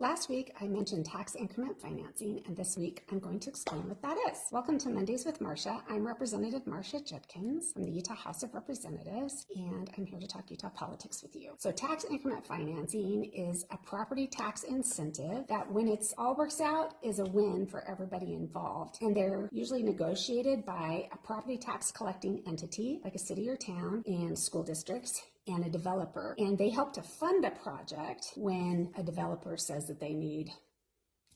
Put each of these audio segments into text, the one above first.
Last week, I mentioned tax increment financing, and this week I'm going to explain what that is. Welcome to Mondays with Marcia. I'm Representative Marcia Judkins from the Utah House of Representatives, and I'm here to talk Utah politics with you. So tax increment financing is a property tax incentive that, when it's all works out, is a win for everybody involved. And they're usually negotiated by a property tax collecting entity, like a city or town, and school districts, and a developer. And they help to fund a project when a developer says that they need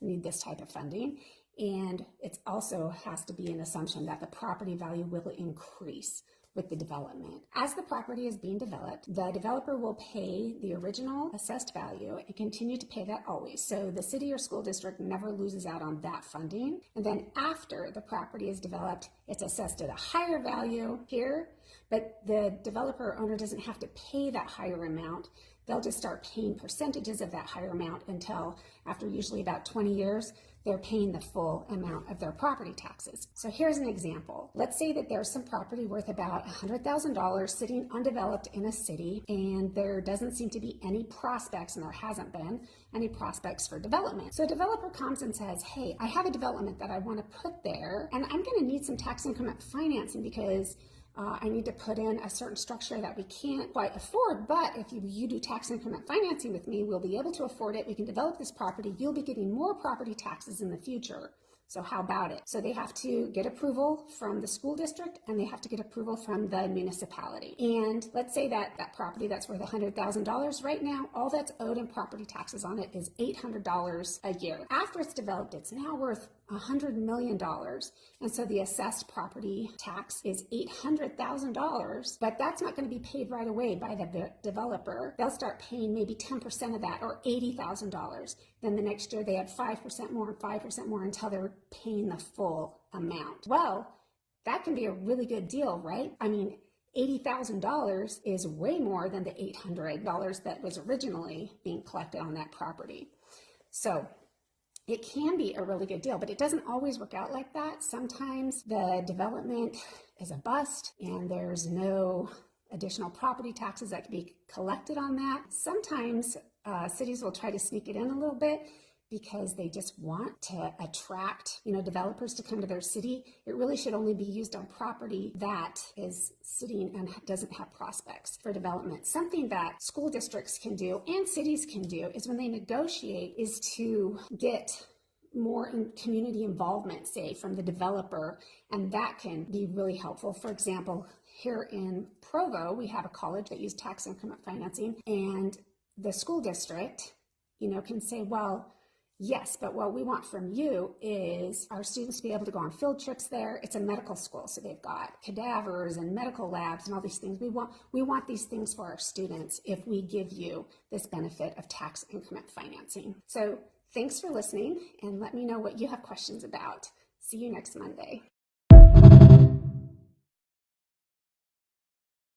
this type of funding. And it also has to be an assumption that the property value will increase with the development. As the property is being developed, the developer will pay the original assessed value and continue to pay that always. So the city or school district never loses out on that funding. And then after the property is developed, it's assessed at a higher value here, but the developer or owner doesn't have to pay that higher amount. They'll just start paying percentages of that higher amount until, after usually about 20 years, they're paying the full amount of their property taxes. So here's an example. Let's say that there's some property worth about $100,000 sitting undeveloped in a city, and there doesn't seem to be any prospects, and there hasn't been any prospects for development. So a developer comes and says, hey, I have a development that I want to put there, and I'm going to need some tax increment financing because I need to put in a certain structure that we can't quite afford, but if you do tax increment financing with me, we'll be able to afford it. We can develop this property. You'll be getting more property taxes in the future. So how about it? So they have to get approval from the school district, and they have to get approval from the municipality. And let's say that that property that's worth $100,000 right now, all that's owed in property taxes on it is $800 a year. After it's developed, it's now worth $100 million. And so the assessed property tax is $800,000, but that's not going to be paid right away by the developer. They'll start paying maybe 10% of that, or $80,000. Then the next year they add 5% more and 5% more until they're paying the full amount. Well, that can be a really good deal, right? I mean, $80,000 is way more than the $800 that was originally being collected on that property. So it can be a really good deal, but it doesn't always work out like that. Sometimes the development is a bust and there's no additional property taxes that can be collected on that. Sometimes cities will try to sneak it in a little bit because they just want to attract, developers to come to their city. It really should only be used on property that is sitting and doesn't have prospects for development. Something that school districts can do and cities can do is, when they negotiate, is to get more community involvement, say, from the developer, and that can be really helpful. For example, here in Provo, we have a college that uses tax increment financing, and the school district, can say, well, yes, but what we want from you is our students to be able to go on field trips there. It's a medical school, so they've got cadavers and medical labs and all these things. We want these things for our students if we give you this benefit of tax increment financing. So thanks for listening, and let me know what you have questions about. See you next Monday.